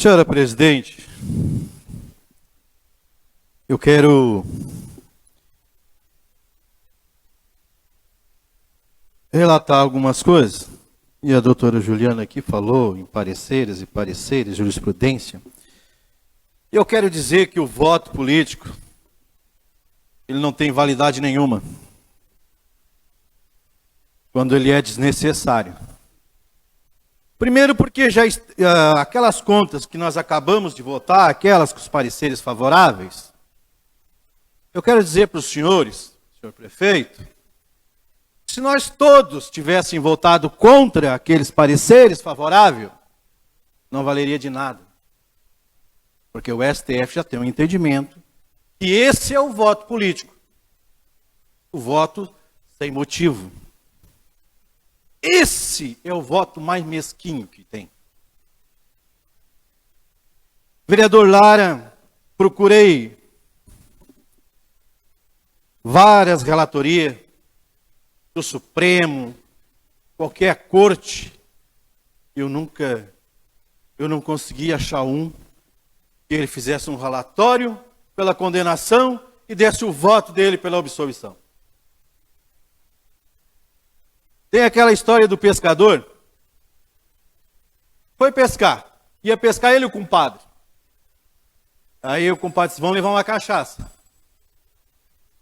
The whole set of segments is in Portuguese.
Senhora presidente, eu quero relatar algumas coisas, e a doutora Juliana aqui falou em pareceres, jurisprudência. Eu quero dizer que o voto político, ele não tem validade nenhuma, quando ele é desnecessário. Primeiro porque aquelas contas que nós acabamos de votar, aquelas com os pareceres favoráveis, eu quero dizer para os senhores, senhor prefeito, se nós todos tivéssemos votado contra aqueles pareceres favoráveis, não valeria de nada. Porque o STF já tem um entendimento que esse é o voto político. O voto sem motivo. Esse é o voto mais mesquinho que tem. Vereador Lara, procurei várias relatorias do Supremo, qualquer corte, eu não consegui achar um que ele fizesse um relatório pela condenação e desse o voto dele pela absolvição. Tem aquela história do pescador, foi pescar, ia pescar ele e o compadre. Aí o compadre disse, vamos levar uma cachaça.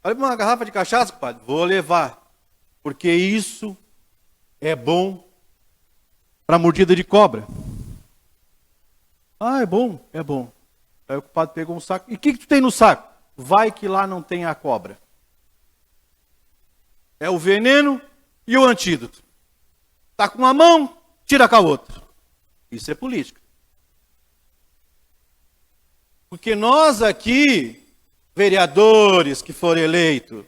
Olha, uma garrafa de cachaça, compadre? Vou levar, porque isso é bom para mordida de cobra. Ah, é bom, é bom. Aí o compadre pegou um saco. E o que tu tem no saco? Vai que lá não tem a cobra. É o veneno e o antídoto. Tá com uma mão, tira com a outra. Isso é política. Porque nós aqui, vereadores que foram eleitos,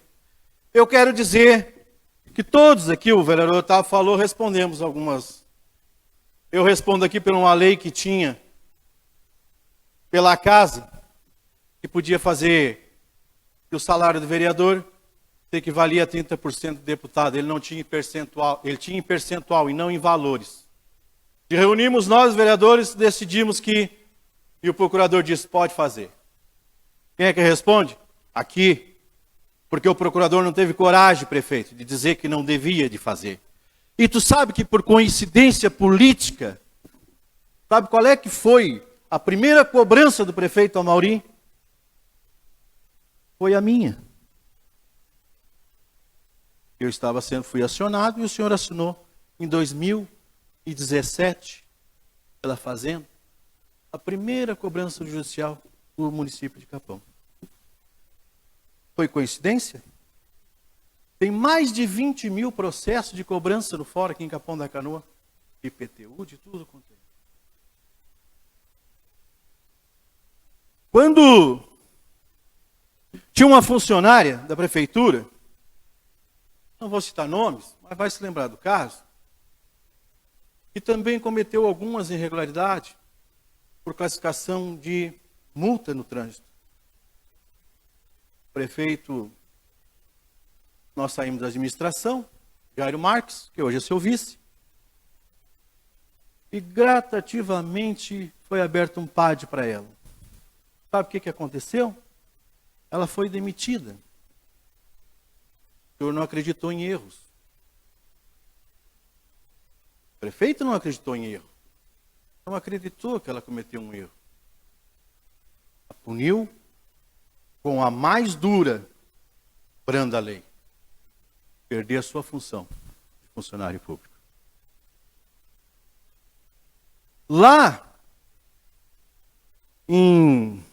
eu quero dizer que todos aqui, o vereador Otávio falou, respondemos algumas. Eu respondo aqui por uma lei que tinha pela casa, que podia fazer que o salário do vereador equivalia a 30% do deputado. Ele não tinha percentual, ele tinha em percentual e não em valores. E reunimos nós, vereadores, decidimos que, e o procurador disse, pode fazer. Quem é que responde? Aqui. Porque o procurador não teve coragem, prefeito, de dizer que não devia de fazer. E tu sabe que por coincidência política, sabe qual é que foi a primeira cobrança do prefeito Amaury? Foi a minha. Eu fui acionado e o senhor assinou em 2017 pela Fazenda a primeira cobrança judicial do município de Capão. Foi coincidência? Tem mais de 20 mil processos de cobrança no fora aqui em Capão da Canoa, de IPTU, de tudo quanto é. Quando tinha uma funcionária da prefeitura, não vou citar nomes, mas vai se lembrar do caso, que também cometeu algumas irregularidades por classificação de multa no trânsito. O prefeito, nós saímos da administração, Jairo Marques, que hoje é seu vice, e gradativamente foi aberto um PAD para ela. Sabe o que aconteceu? Ela foi demitida. O senhor não acreditou em erros. O prefeito não acreditou em erro. Não acreditou que ela cometeu um erro. A puniu com a mais dura, branda lei. Perder a sua função de funcionário público. Lá, em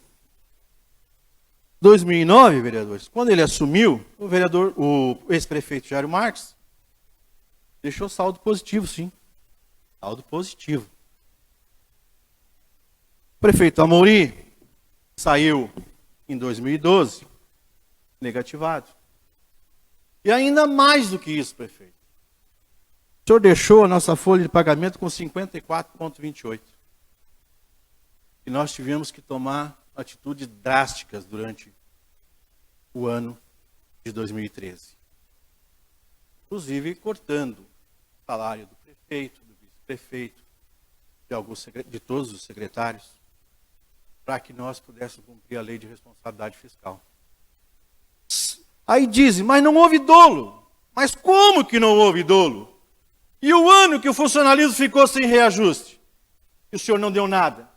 2009, vereadores, quando ele assumiu, o ex-prefeito Jairo Marques deixou saldo positivo, sim. Saldo positivo. O prefeito Amaury saiu em 2012 negativado. E ainda mais do que isso, prefeito. O senhor deixou a nossa folha de pagamento com 54,28. E nós tivemos que tomar atitudes drásticas durante o ano de 2013. Inclusive cortando o salário do prefeito, do vice-prefeito, de todos os secretários. para que nós pudéssemos cumprir a lei de responsabilidade fiscal. Aí dizem, mas não houve dolo. Mas como que não houve dolo? E o ano que o funcionalismo ficou sem reajuste? E o senhor não deu nada.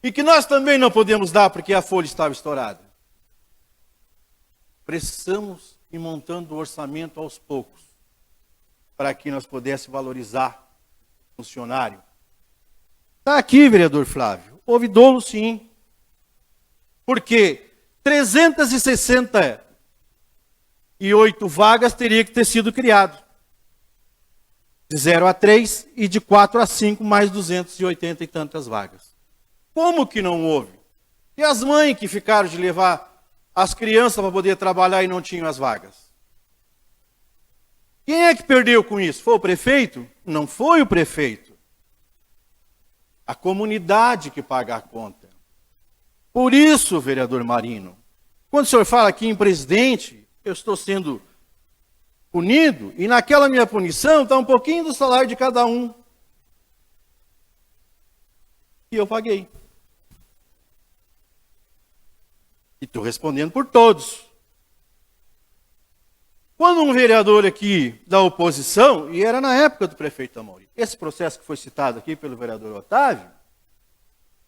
E que nós também não podemos dar porque a folha estava estourada. Precisamos ir montando o orçamento aos poucos, para que nós pudéssemos valorizar o funcionário. Está aqui, vereador Flávio. Houve dolo, sim. Porque 368 vagas teria que ter sido criado. De 0 a 3 e de 4 a 5, mais 280 e tantas vagas. Como que não houve? E as mães que ficaram de levar as crianças para poder trabalhar e não tinham as vagas? Quem é que perdeu com isso? Foi o prefeito? Não foi o prefeito. A comunidade que paga a conta. Por isso, vereador Marino, quando o senhor fala aqui em presidente, eu estou sendo punido, e naquela minha punição está um pouquinho do salário de cada um. E eu paguei. E estou respondendo por todos. Quando um vereador aqui da oposição, e era na época do prefeito Amaury, esse processo que foi citado aqui pelo vereador Otávio,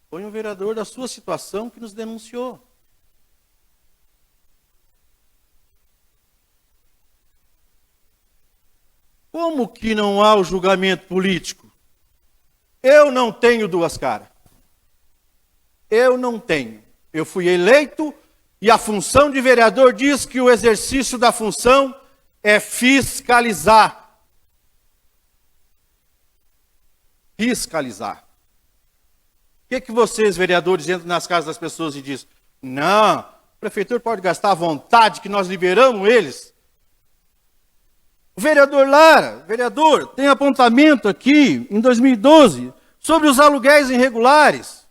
foi um vereador da sua situação que nos denunciou. Como que não há o julgamento político? Eu não tenho duas caras. Eu não tenho. Eu fui eleito e a função de vereador diz que o exercício da função é fiscalizar. Fiscalizar. O que vocês, vereadores, entram nas casas das pessoas e dizem? Não, o prefeitura pode gastar à vontade, que nós liberamos eles. O vereador Lara, vereador, tem apontamento aqui, em 2012, sobre os aluguéis irregulares.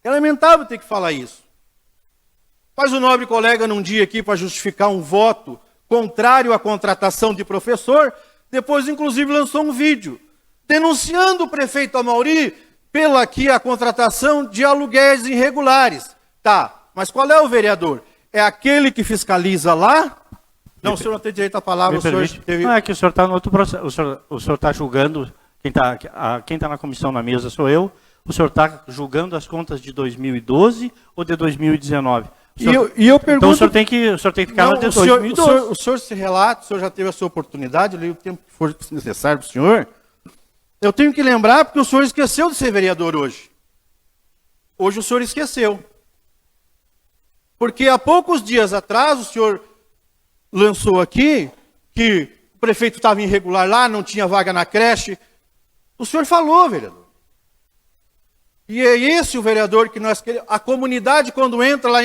É lamentável ter que falar isso. Mas o nobre colega, num dia aqui, para justificar um voto contrário à contratação de professor, depois, inclusive, lançou um vídeo denunciando o prefeito Amaury pela aqui a contratação de aluguéis irregulares. Tá, mas qual é o vereador? É aquele que fiscaliza lá? Não, o senhor não tem direito à palavra. O senhor teve... Não, é que o senhor está no outro processo. O senhor está julgando, quem está na comissão na mesa sou eu. O senhor está julgando as contas de 2012 ou de 2019? Eu pergunto... Então o senhor tem que ficar no de 2012. O senhor se relata, o senhor já teve a sua oportunidade, eu leio o tempo que for necessário para o senhor. Eu tenho que lembrar porque o senhor esqueceu de ser vereador hoje. Hoje o senhor esqueceu. Porque há poucos dias atrás o senhor lançou aqui que o prefeito estava irregular lá, não tinha vaga na creche. O senhor falou, vereador. E é esse o vereador que nós queremos. A comunidade, quando entra lá,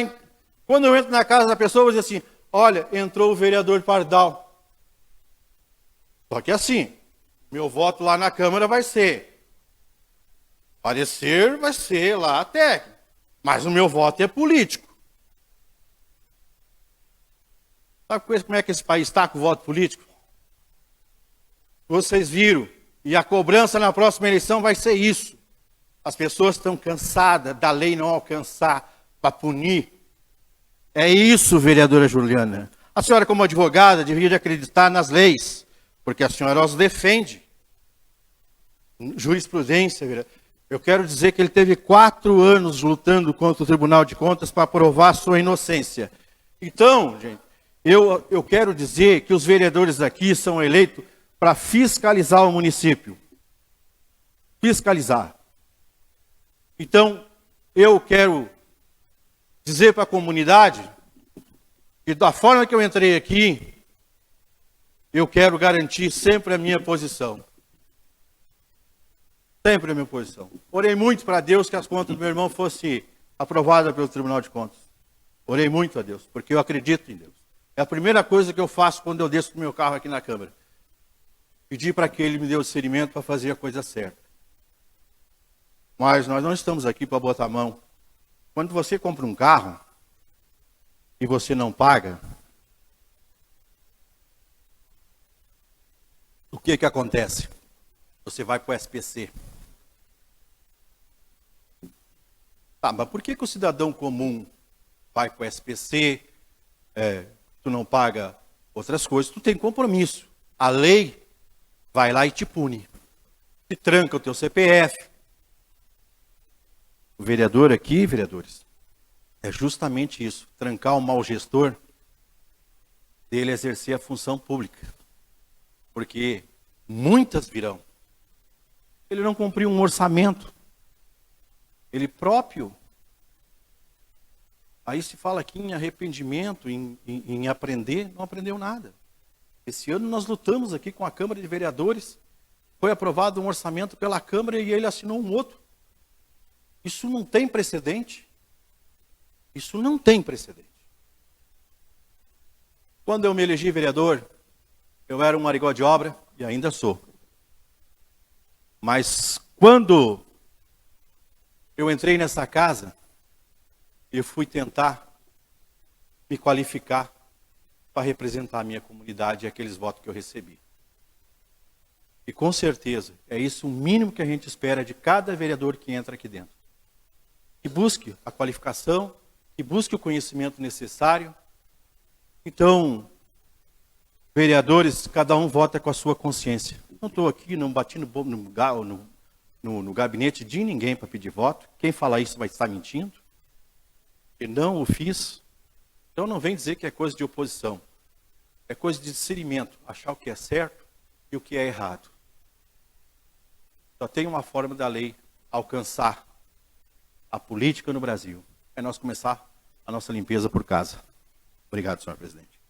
quando eu entro na casa da pessoa, vai dizer assim, olha, entrou o vereador Pardal. Só que assim, meu voto lá na Câmara vai ser, parecer vai ser lá técnico, mas o meu voto é político. Sabe como é que esse país está com o voto político? Vocês viram, e a cobrança na próxima eleição vai ser isso. As pessoas estão cansadas da lei não alcançar para punir. É isso, vereadora Juliana. A senhora, como advogada, deveria acreditar nas leis, porque a senhora os defende. Jurisprudência, eu quero dizer que ele teve 4 anos lutando contra o Tribunal de Contas para provar sua inocência. Então, gente, eu quero dizer que os vereadores aqui são eleitos para fiscalizar o município. Fiscalizar. Então, eu quero dizer para a comunidade que da forma que eu entrei aqui, eu quero garantir sempre a minha posição. Sempre a minha posição. Orei muito para Deus que as contas do meu irmão fossem aprovadas pelo Tribunal de Contas. Orei muito a Deus, porque eu acredito em Deus. É a primeira coisa que eu faço quando eu desço do meu carro aqui na Câmara. Pedir para que ele me dê o discernimento para fazer a coisa certa. Mas nós não estamos aqui para botar a mão. Quando você compra um carro e você não paga, o que acontece? Você vai para o SPC. Tá, mas por que o cidadão comum vai para o SPC, tu não paga outras coisas, tu tem compromisso. A lei vai lá e te pune. Te tranca o teu CPF. O vereador aqui, vereadores, é justamente isso, trancar o mau gestor dele exercer a função pública. Porque muitas virão. Ele não cumpriu um orçamento. Ele próprio. Aí se fala aqui em arrependimento, em aprender, não aprendeu nada. Esse ano nós lutamos aqui com a Câmara de Vereadores, foi aprovado um orçamento pela Câmara e ele assinou um outro. Isso não tem precedente. Isso não tem precedente. Quando eu me elegi vereador, eu era um marigó de obra e ainda sou. Mas quando eu entrei nessa casa, eu fui tentar me qualificar para representar a minha comunidade e aqueles votos que eu recebi. E com certeza, é isso o mínimo que a gente espera de cada vereador que entra aqui dentro. Que busque a qualificação, que busque o conhecimento necessário. Então, vereadores, cada um vota com a sua consciência. Não estou aqui, não bati no gabinete de ninguém para pedir voto. Quem falar isso vai estar mentindo. E não o fiz. Então não vem dizer que é coisa de oposição. É coisa de discernimento. Achar o que é certo e o que é errado. Só tem uma forma da lei alcançar a política no Brasil. É nós começar a nossa limpeza por casa. Obrigado, senhor presidente.